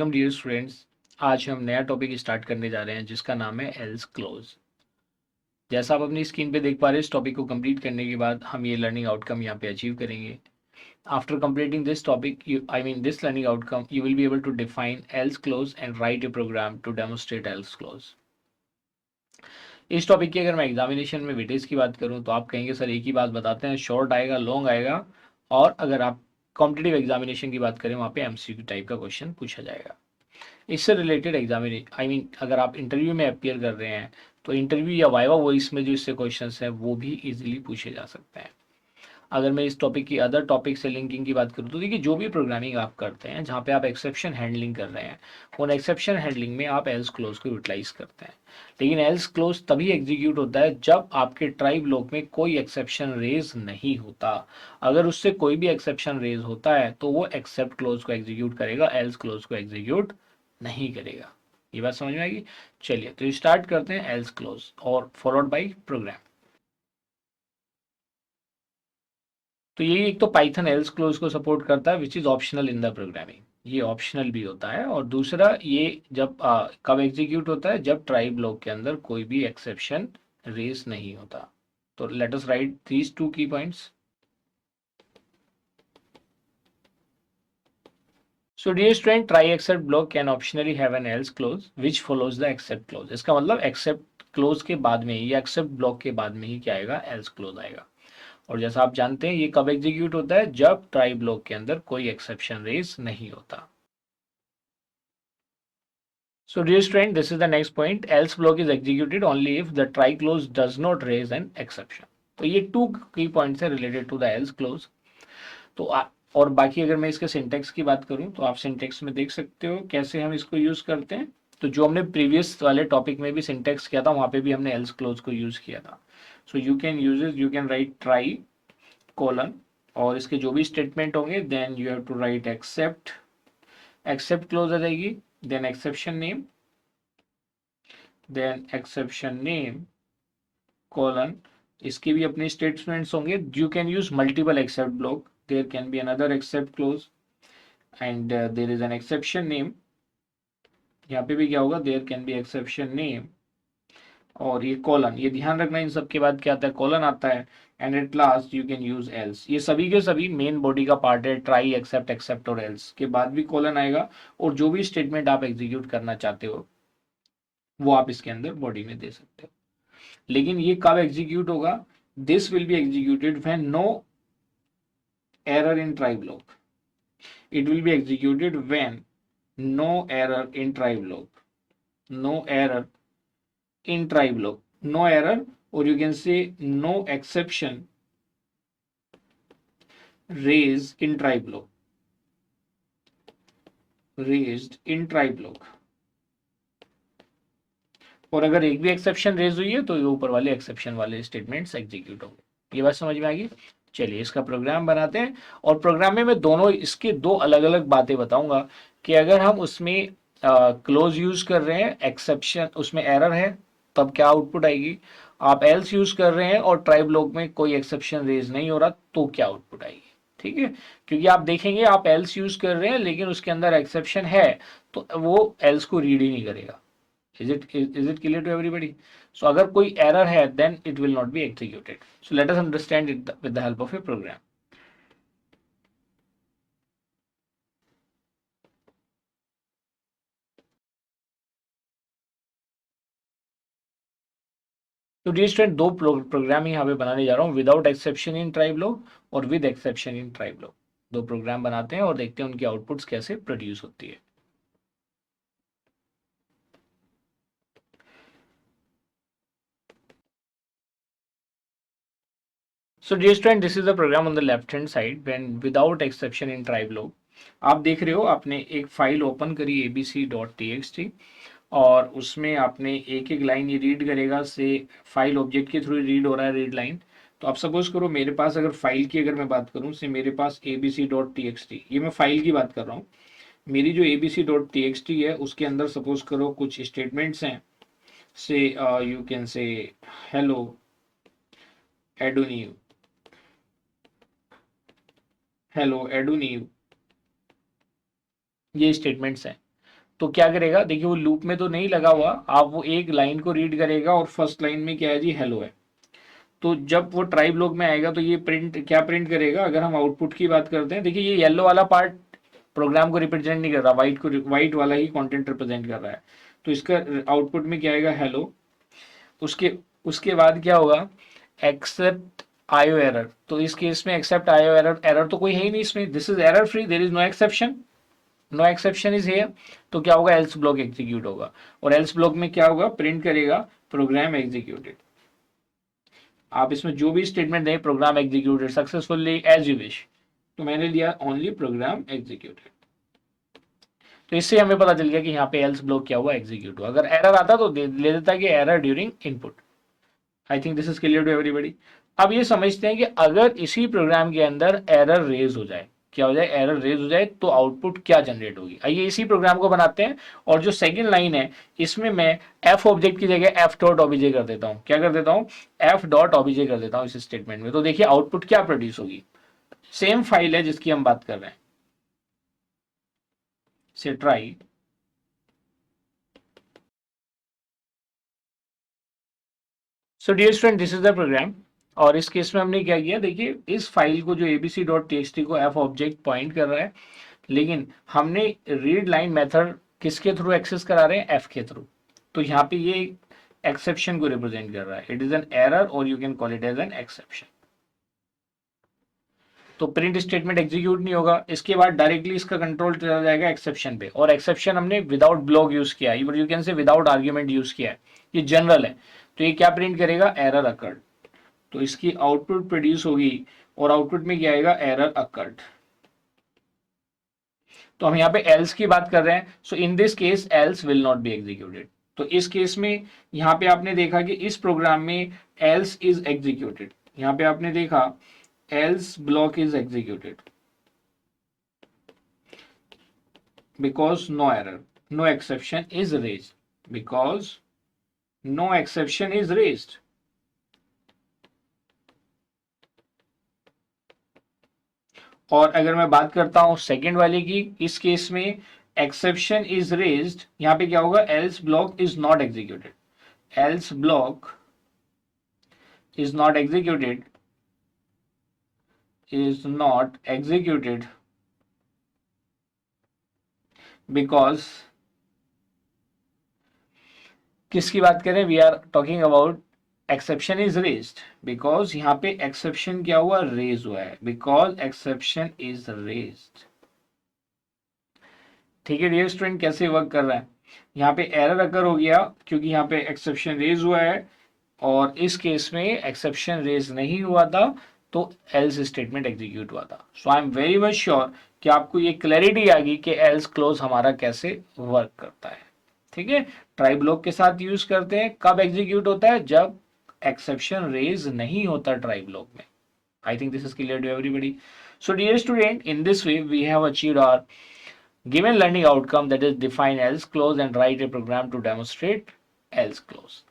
Welcome dear students. आज हम नया टॉपिक स्टार्ट करने जा रहे हैं जिसका नाम है एल्स क्लोज। जैसा आप अपनी स्क्रीन पे देख पा रहे हैं, इस टॉपिक को कंप्लीट करने के बाद हम ये लर्निंग आउटकम यहाँ पे अचीव करेंगे। After completing this topic this learning outcome you will be able to define else clause and write a program to demonstrate else clause. इस टॉपिक की अगर मैं एग्जामिनेशन में वेटेज की बात करूं तो आप कहेंगे सर एक ही बात बताते हैं, शॉर्ट आएगा, लॉन्ग आएगा, और अगर आप कॉम्पिटिटिव एग्जामिनेशन की बात करें वहाँ पे एमसीक्यू टाइप का क्वेश्चन पूछा जाएगा। इससे रिलेटेड एग्जामिनेशन अगर आप इंटरव्यू में अपियर कर रहे हैं तो इंटरव्यू या वाइवा वॉइस में जो इससे क्वेश्चंस हैं वो भी इजीली पूछे जा सकते हैं। अगर मैं इस टॉपिक की अदर टॉपिक से लिंकिंग की बात करूँ तो देखिए, जो भी प्रोग्रामिंग आप करते हैं जहाँ पे आप एक्सेप्शन हैंडलिंग कर रहे हैं, उन एक्सेप्शन हैंडलिंग में आप एल्स क्लोज को यूटिलाइज करते हैं। लेकिन एल्स क्लोज तभी एग्जीक्यूट होता है जब आपके ट्राई ब्लॉक में कोई एक्सेप्शन रेज नहीं होता। अगर उससे कोई भी एक्सेप्शन रेज होता है तो वो एक्सेप्ट क्लोज को एग्जीक्यूट करेगा, एल्स क्लोज को एग्जीक्यूट नहीं करेगा। ये बात समझ में आएगी। चलिए तो स्टार्ट करते हैं एल्स क्लोज और फॉलोड बाई प्रोग्राम। तो ये एक तो पाइथन एल्स क्लोज को सपोर्ट करता है which is optional in the programming. ये ऑप्शनल भी होता है। और दूसरा ये जब कब एग्जीक्यूट होता है, जब ट्राई ब्लॉक के अंदर कोई भी एक्सेप्शन रेस नहीं होता। तो let us write these two key points. So dear student, try except block can optionally have an else clause which follows the except clause. इसका मतलब एक्सेप्ट क्लोज के बाद में ही या एक्सेप्ट ब्लॉक के बाद में ही क्या आएगा, एल्स क्लोज आएगा। और जैसा आप जानते हैं ये कब एग्जीक्यूट होता है, जब ट्राई ब्लॉक के अंदर कोई एक्सेप्शन रेस नहीं होता। So dear student, this is the next point. Else block is executed only if the try clause does not raise an exception. तो ये टू की पॉइंट्स है related to the else clause. तो और बाकी अगर मैं इसके सिंटेक्स की बात करूं तो आप सिंटेक्स में देख सकते हो कैसे हम इसको यूज करते हैं। तो जो हमने प्रीवियस वाले टॉपिक में भी सिंटेक्स किया था वहां पे भी हमने एल्स क्लोज को यूज किया था। So you can use it, you can write try colon और इसके जो भी स्टेटमेंट होंगे, then you have to write except, except clause आ जाएगी, then exception name, then exception name colon, इसके भी अपने स्टेटमेंट्स होंगे। You can use multiple except block, there can be another except clause and there is an exception name. यहाँ पे भी क्या होगा, there can be exception name और ये कॉलन, ये ध्यान रखना इन सब के बाद क्या आता है, कॉलन आता है। And at last you can use else. ये सभी के सभी मेन बॉडी का पार्ट है, ट्राई, एक्सेप्ट, एक्सेप्ट और एल्स के बाद भी कॉलन आएगा। और जो भी स्टेटमेंट आप एग्जीक्यूट करना चाहते हो वो आप इसके अंदर बॉडी में दे सकते हो। लेकिन ये कब एग्जीक्यूट होगा, this will be executed when no error in try block. It will be executed when no error in try block, no error in try block, no error, or you can say no exception raised in try block, raised in try block। और अगर एक भी exception raise हुई है तो ये ऊपर वाले एक्सेप्शन वाले स्टेटमेंट्स एग्जीक्यूट होंगे। ये बात समझ में आ गई। चलिए इसका प्रोग्राम बनाते हैं। और प्रोग्राम में मैं दोनों इसके दो अलग अलग बातें बताऊंगा कि अगर हम उसमें क्लोज यूज कर रहे हैं, एक्सेप्शन उसमें एरर है, तब क्या आउटपुट आएगी। आप एल्स यूज कर रहे हैं और ट्राई ब्लॉक में कोई एक्सेप्शन रेज नहीं हो रहा तो क्या आउटपुट आएगी। ठीक है, क्योंकि आप देखेंगे आप एल्स यूज कर रहे हैं लेकिन उसके अंदर एक्सेप्शन है तो वो एल्स को रीड ही नहीं करेगा। Is it clear to everybody? So अगर कोई error है then it will not be executed. So let us understand it with the help of a program. तो डियर स्टूडेंट, दो प्रोग्राम यहाँ पे बनाने जा रहा हूँ, without exception in try block और with exception in try block. दो प्रोग्राम बनाते हैं और देखते हैं उनकी आउटपुट्स कैसे प्रोड्यूस होती है। So dear student, this is the program on the left hand side when without exception in try block. आप देख रहे हो आपने एक फाइल ओपन करी abc.txt और उसमें आपने एक एक लाइन ये रीड करेगा से फाइल ऑब्जेक्ट के थ्रू रीड हो रहा है, रीड लाइन। तो आप सपोज करो मेरे पास अगर फाइल की अगर मैं बात करूं से मेरे पास abc.txt, ये मैं फाइल की बात कर रहा हूँ। मेरी जो abc.txt है उसके अंदर सपोज करो कुछ स्टेटमेंट्स हैं say you can say hello एडोनीव, हेलो एडोनीव, ये स्टेटमेंट्स हैं। तो क्या करेगा, देखिए वो लूप में तो नहीं लगा हुआ, आप वो एक लाइन को रीड करेगा और फर्स्ट लाइन में क्या है जी, हेलो है। तो जब वो ट्राई ब्लॉक में आएगा तो ये प्रिंट क्या प्रिंट करेगा, अगर हम आउटपुट की बात करते हैं, देखिए ये येलो वाला पार्ट प्रोग्राम को रिप्रेजेंट नहीं कर रहा, व्हाइट वाला ही कंटेंट रिप्रेजेंट कर रहा है। तो इसका आउटपुट में क्या आएगा, हेलो। उसके उसके बाद क्या होगा, एक्सेप्ट आईओ एरर। तो इस केस में एक्सेप्ट आईओ एरर, एरर तो कोई है ही नहीं इसमें, this is error free, there is no exception, no exception is here. तो क्या होगा, एल्स ब्लॉक एग्जीक्यूट होगा, और एल्स ब्लॉक में क्या होगा, प्रिंट करेगा प्रोग्राम एग्जीक्यूटेड। आप इसमें जो भी स्टेटमेंट दें, program executed successfully as you wish, तो मैंने लिया ओनली प्रोग्राम एग्जीक्यूटेड। तो इससे हमें पता चल गया कि यहाँ पे एल्स ब्लॉक क्या हुआ, एग्जीक्यूट हुआ। अगर एरर आता तो ले देता कि error during input. I think this is clear to everybody. अब ये समझते हैं कि अगर इसी प्रोग्राम के अंदर एरर रेज हो जाए, क्या हो जाए, एरर रेज हो जाए, तो आउटपुट क्या जनरेट होगी। आइए इसी प्रोग्राम को बनाते हैं, और जो सेकंड लाइन है इसमें मैं एफ ऑब्जेक्ट की जगह एफ डॉट ऑब्जे कर देता हूं। क्या कर देता हूं, एफ डॉट ऑब्जे कर देता हूं इस स्टेटमेंट में। तो देखिए आउटपुट क्या प्रोड्यूस होगी, सेम फाइल है जिसकी हम बात कर रहे हैं, से try. So dear student, this is the program. और इस केस में हमने क्या किया, देखिए इस फाइल को जो abc.txt को एफ ऑब्जेक्ट पॉइंट कर रहा है, लेकिन हमने रीड लाइन मेथड किसके थ्रू एक्सेस करा रहे हैं, एफ के थ्रू। तो यहाँ पे ये एक्सेप्शन को रिप्रेजेंट कर रहा है, इट इज एन एरर और you can call it as an exception. तो प्रिंट स्टेटमेंट एग्जीक्यूट नहीं होगा, इसके बाद डायरेक्टली इसका कंट्रोल चला जाएगा एक्सेप्शन पे, और एक्सेप्शन हमने विदाउट ब्लॉक यूज किया है, यू कैन से विदाउट आर्ग्यूमेंट यूज किया है, ये जनरल है। तो ये क्या प्रिंट करेगा, एरर अकर्ड। तो इसकी आउटपुट प्रोड्यूस होगी, और आउटपुट में क्या आएगा, एरर अकर्ड। तो हम यहाँ पे एल्स की बात कर रहे हैं, so in this case else will not be executed. तो इस केस में यहाँ पे आपने देखा कि इस प्रोग्राम में एल्स इज एग्जीक्यूटेड, यहाँ पे आपने देखा else block is executed because no error, no exception is raised, because no exception is raised. और अगर मैं बात करता हूं सेकेंड वाले की, इस केस में एक्सेप्शन इज रेज्ड, यहां पे क्या होगा, else block is not executed, else block is not executed, is not executed because, किसकी बात करें, we are talking about exception is raised, because यहां पे एक्सेप्शन क्या हुआ, रेज हुआ है, बिकॉज एक्सेप्शन इज रेज्ड। ठीक है डियर स्टूडेंट, कैसे वर्क कर रहा है, यहाँ पे एरर अकर हो गया क्योंकि यहाँ पे एक्सेप्शन रेज हुआ है, और इस केस में एक्सेप्शन रेज नहीं हुआ था, तो एल्स स्टेटमेंट एग्जीक्यूट हुआ था। So I am very much sure कि आपको ये क्लैरिटी आ गई कि एल्स क्लोज हमारा कैसे वर्क करता है। ठीक है, ट्राई ब्लॉक के साथ यूज करते हैं, कब एग्जीक्यूट होता है, जब एक्सेप्शन रेज नहीं होता ट्राई ब्लॉक में। I think this is clear to everybody. So dear student, in this way we have achieved our given learning outcome, that is define else clause and write a program to demonstrate else clause.